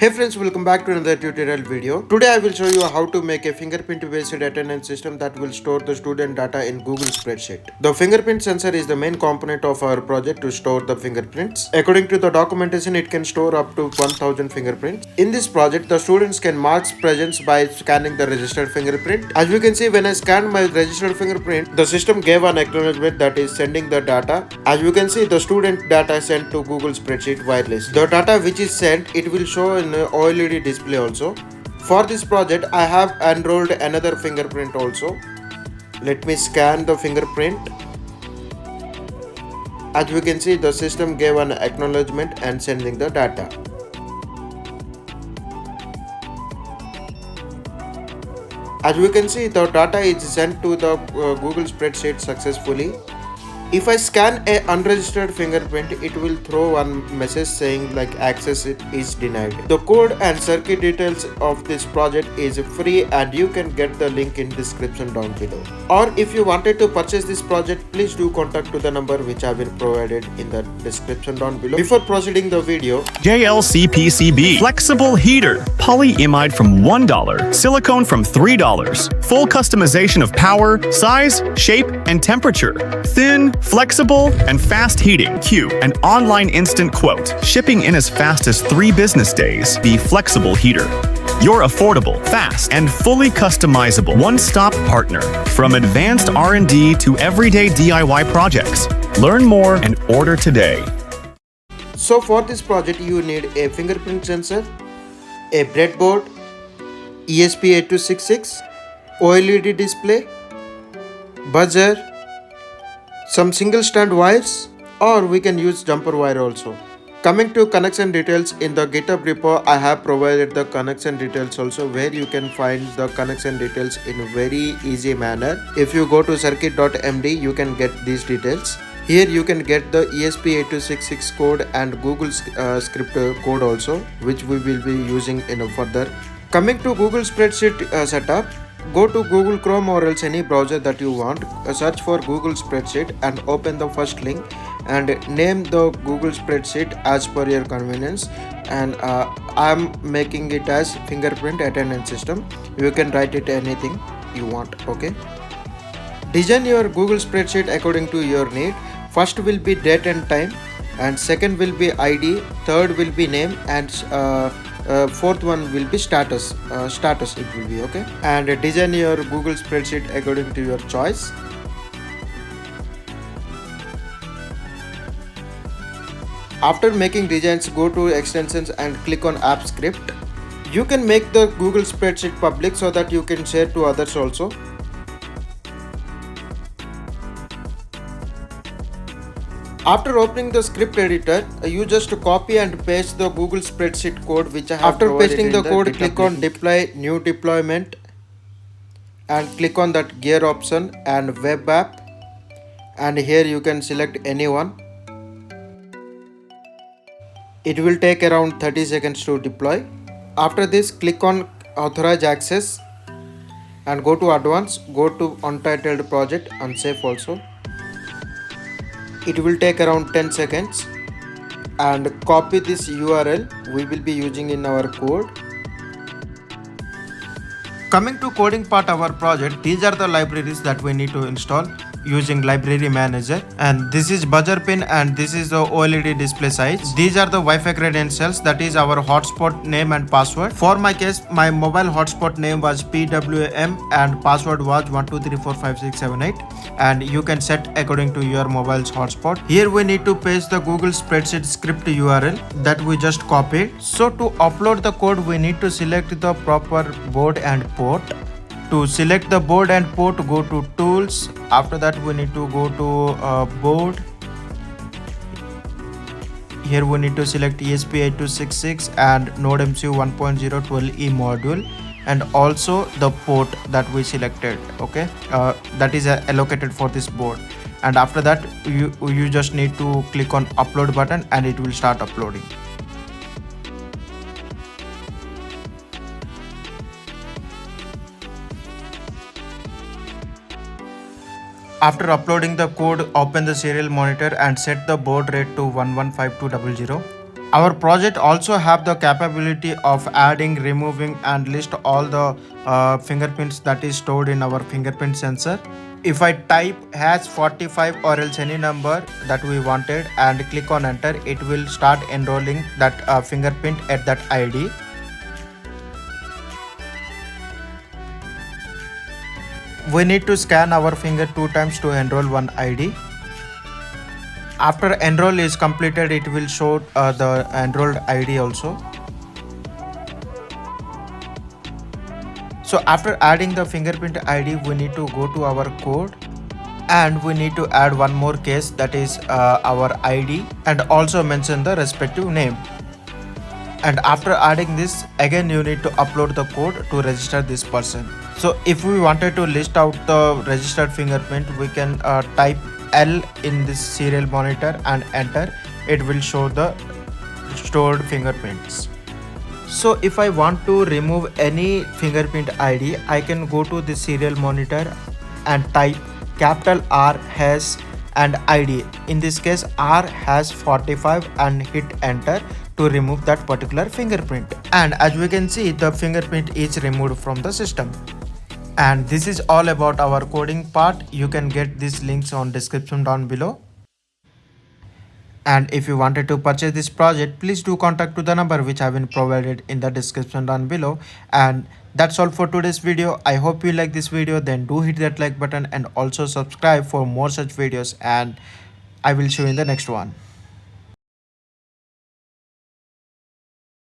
Hey friends, welcome back to another tutorial video. Today I will show you how to make a fingerprint based attendance system that will store the student data in Google spreadsheet. The fingerprint sensor is the main component of our project to store the fingerprints. According to the documentation, it can store up to 1000 fingerprints. In this project, the students can mark presence by scanning the registered fingerprint. As you can see, when I scanned my registered fingerprint, the system gave an acknowledgement that is sending the data. As you can see, the student data sent to Google spreadsheet wireless. The data which is sent, it will show in OLED display also. For this project, I have enrolled another fingerprint also. Let me scan the fingerprint. As you can see, the system gave an acknowledgement and sending the data. As we can see, the data is sent to the Google spreadsheet successfully. If I scan a unregistered fingerprint, it will throw one message saying like access it is denied. The code and circuit details of this project is free and you can get the link in description down below. Or if you wanted to purchase this project, please do contact to the number which have been provided in the description down below. Before proceeding the video, JLCPCB flexible heater, polyimide from $1, silicone from $3, full customization of power, size, shape, and temperature, thin, flexible, and fast heating. Q, an online instant quote, shipping in as fast as 3 business days. The flexible heater, your affordable, fast, and fully customizable one-stop partner. From advanced R&D to everyday DIY projects. Learn more and order today. So for this project, you need a fingerprint sensor, a breadboard, ESP8266, OLED display, buzzer, some single strand wires, or we can use jumper wire also. Coming to connection details, in the GitHub repo I have provided the connection details also, where you can find the connection details in a very easy manner. If you go to circuit.md, you can get these details. Here you can get the ESP8266 code and Google script code also, which we will be using in further. Coming to Google spreadsheet setup, go to Google Chrome or else any browser that you want, search for Google spreadsheet and open the first link and name the Google spreadsheet as per your convenience, and I am making it as fingerprint attendance system. You can write it anything you want. Okay, design your Google spreadsheet according to your need. First will be date and time, and second will be ID, third will be name, and fourth one will be status. Status it will be. Okay, and design your Google spreadsheet according to your choice. After making designs, go to extensions and click on app script. You can make the Google spreadsheet public so that you can share to others also. After opening the script editor, you just copy and paste the Google spreadsheet code which I have. After pasting the code, click on deploy new deployment and click on that gear option and web app, and here you can select any one. It will take around 30 seconds to deploy. After this, click on authorize access and go to advanced, go to untitled project and save also. It will take around 10 seconds, and copy this URL we will be using in our code. Coming to coding part of our project, these are the libraries that we need to install using library manager, and this is buzzer pin and this is the OLED display size. These are the Wi-Fi credentials, that is our hotspot name and password. For my case, my mobile hotspot name was PWM and password was 12345678, and you can set according to your mobile's hotspot. Here we need to paste the Google spreadsheet script URL that we just copied. So to upload the code, we need to select the proper board and port. To select the board and port, go to tools. After that we need to go to board. Here we need to select ESP8266 and NodeMCU 1.0 12E module, and also the port that we selected. Okay, that is allocated for this board. And after that you just need to click on upload button and it will start uploading. After uploading the code, open the serial monitor and set the baud rate to 115200. Our project also have the capability of adding, removing and list all the fingerprints that is stored in our fingerprint sensor. If I type #45 or else any number that we wanted and click on enter, it will start enrolling that fingerprint at that ID. We need to scan our finger 2 times to enroll one ID. After enroll is completed, it will show the enrolled ID also. So after adding the fingerprint ID, we need to go to our code and we need to add one more case, that is our ID, and also mention the respective name. And after adding this, again you need to upload the code to register this person. So if we wanted to list out the registered fingerprint, we can type L in this serial monitor and enter. It will show the stored fingerprints. So if I want to remove any fingerprint ID, I can go to the serial monitor and type capital R has and ID. In this case R has 45 and hit enter to remove that particular fingerprint. And as we can see, the fingerprint is removed from the system. And this is all about our coding part. You can get these links on description down below. And if you wanted to purchase this project, please do contact to the number which have been provided in the description down below. And that's all for today's video. I hope you like this video. Then do hit that like button and also subscribe for more such videos. And I will see you in the next one.